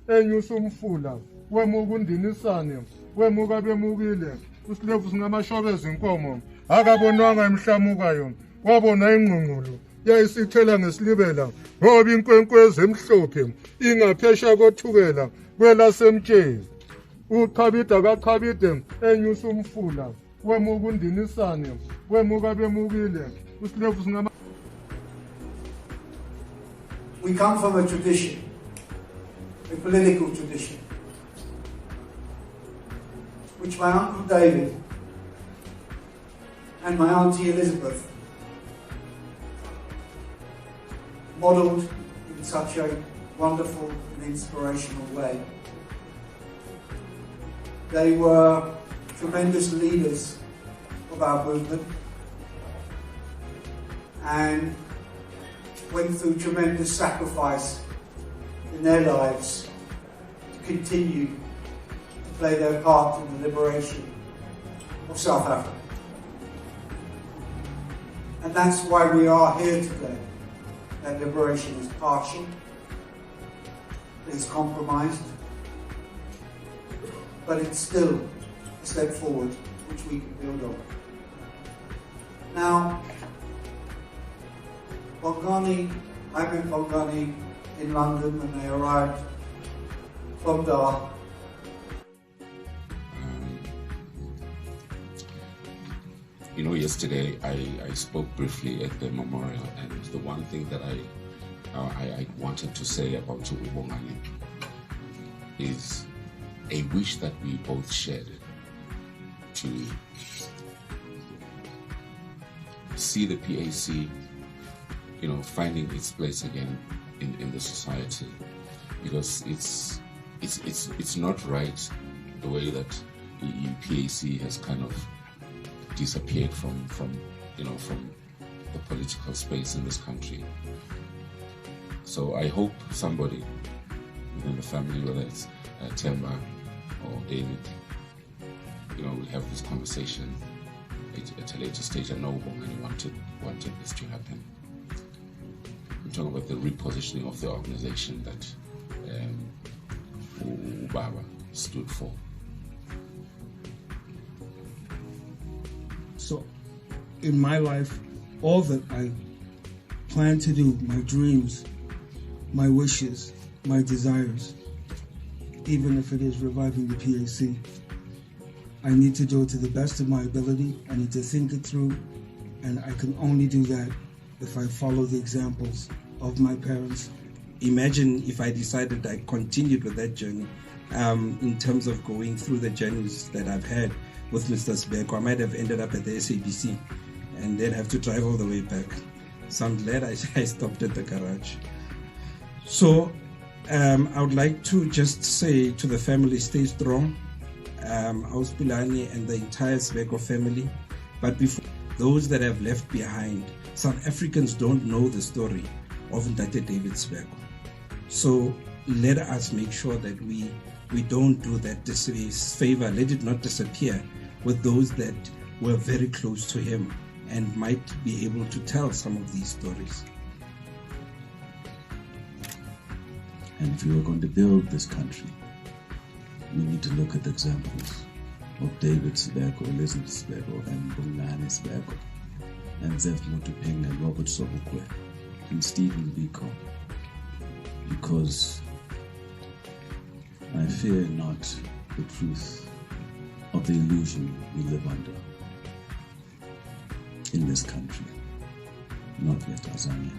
enyusa umfula wemuka undinisane wemuka bemukile usilevu singamashobeza inkomo akabonwanga emhlamukayo wabona ingqungqulu yayisithela ngesilibela ngoba inkwenkwezi emhlophe ingaphesha kothukela kwelasemtshezi uchabida kachabide enyusa umfula wemuka undinisane wemuka bemukile usilevu singama. We come from a tradition, a political tradition, which my Uncle David and my Auntie Elizabeth modelled in such a wonderful and inspirational way. They were tremendous leaders of our movement and went through tremendous sacrifice in their lives to continue to play their part in the liberation of South Africa. And that's why we are here today. That liberation is partial, it is compromised, but it's still a step forward which we can build on. Now, Bongani, I met Bongani in London when they arrived from Dar. Yesterday I spoke briefly at the memorial, and the one thing that I wanted to say about Bongani is a wish that we both shared to see the PAC, finding its place again in the society, because it's not right the way that the PAC has kind of disappeared from the political space in this country. So I hope somebody within the family, whether it's Themba or David, we'll have this conversation at a later stage. I know Bongani wanted this to happen. We're talking about the repositioning of the organization that Ubaba stood for. So, in my life, all that I plan to do, my dreams, my wishes, my desires, even if it is reviving the PAC, I need to do it to the best of my ability. I need to think it through, and I can only do that if I follow the examples of my parents. Imagine if I decided I continued with that journey, in terms of going through the journeys that I've had with Mr. Sibeko. I might have ended up at the SABC and then have to drive all the way back. So I'm glad I stopped at the garage. So I would like to just say to the family, stay strong. Auspilani and the entire Sibeko family. But before those that have left behind, South Africans don't know the story of Ndate David Sibeko. So let us make sure that we don't do that disfavor. Let it not disappear with those that were very close to him and might be able to tell some of these stories. And if we are going to build this country, we need to look at the examples of David Sibeko, Elizabeth Sibeko, and Bongani Sibeko, and Zef Mutupeng, and Robert Sobukwe, and Stephen Biko, because I fear not the truth of the illusion we live under in this country, not yet Azania.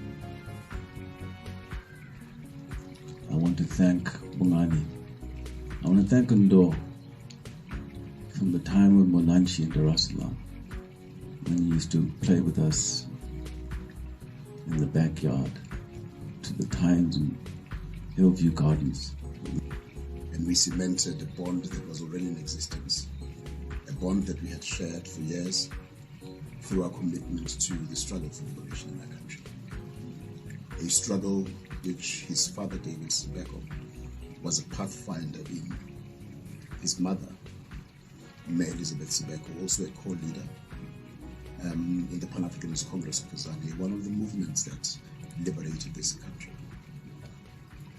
I want to thank Bongani. I want to thank Ndo from the time of Monanchi in Dar es Salaam, when he used to play with us in the backyard, to the times in Hillview Gardens. And we cemented a bond that was already in existence, a bond that we had shared for years through our commitment to the struggle for liberation in our country. A struggle which his father, David Sibeko, was a pathfinder in. His mother, May Elizabeth Sibeko, also a co-leader in the Pan Africanist Congress of Azania, one of the movements that liberated this country.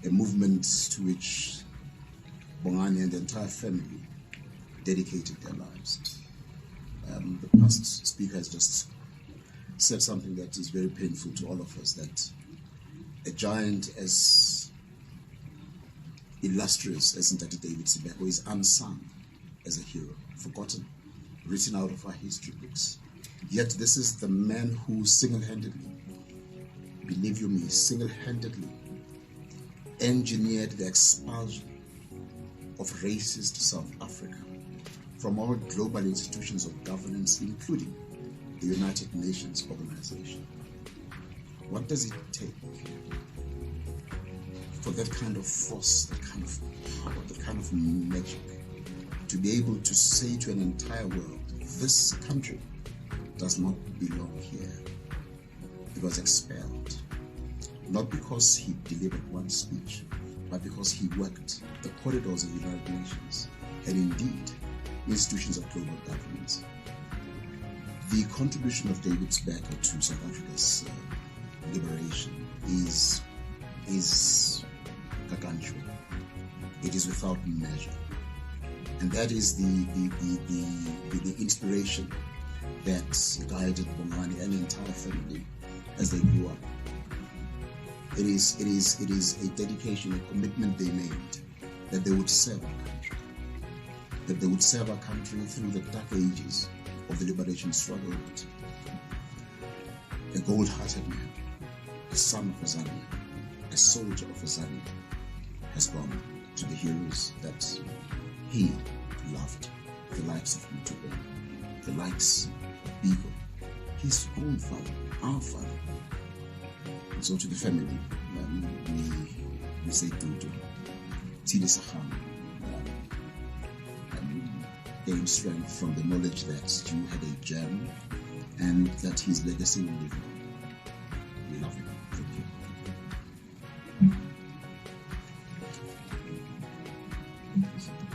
A movement to which Bongani and the entire family dedicated their lives. The past speaker has just said something that is very painful to all of us, that a giant as illustrious as David Sibeko is unsung as a hero, forgotten, written out of our history books. Yet this is the man who single-handedly, believe you me, single-handedly engineered the expulsion of racist South Africa from all global institutions of governance, including the United Nations Organization. What does it take for that kind of force, that kind of power, that kind of magic, to be able to say to an entire world, this country does not belong here? He was expelled, not because he delivered one speech, but because he worked the corridors of the United Nations and indeed institutions of global governance. The contribution of David Sibeko to South Africa's liberation is gargantuan. It is without measure, and that is the inspiration that guided Bongani and the entire family as they grew up. It is a dedication, a commitment they made that they would serve our country, that they would serve our country through the dark ages of the liberation struggle. A gold-hearted man, a son of Azania, a soldier of Azania, has gone to the heroes that he loved, the likes of Mutube, the likes of Biko, his own father, our father. And so to the family, we say Tutu, Tili Saham, gain strength from the knowledge that you had a gem and that his legacy will live on. We love him. Thank you.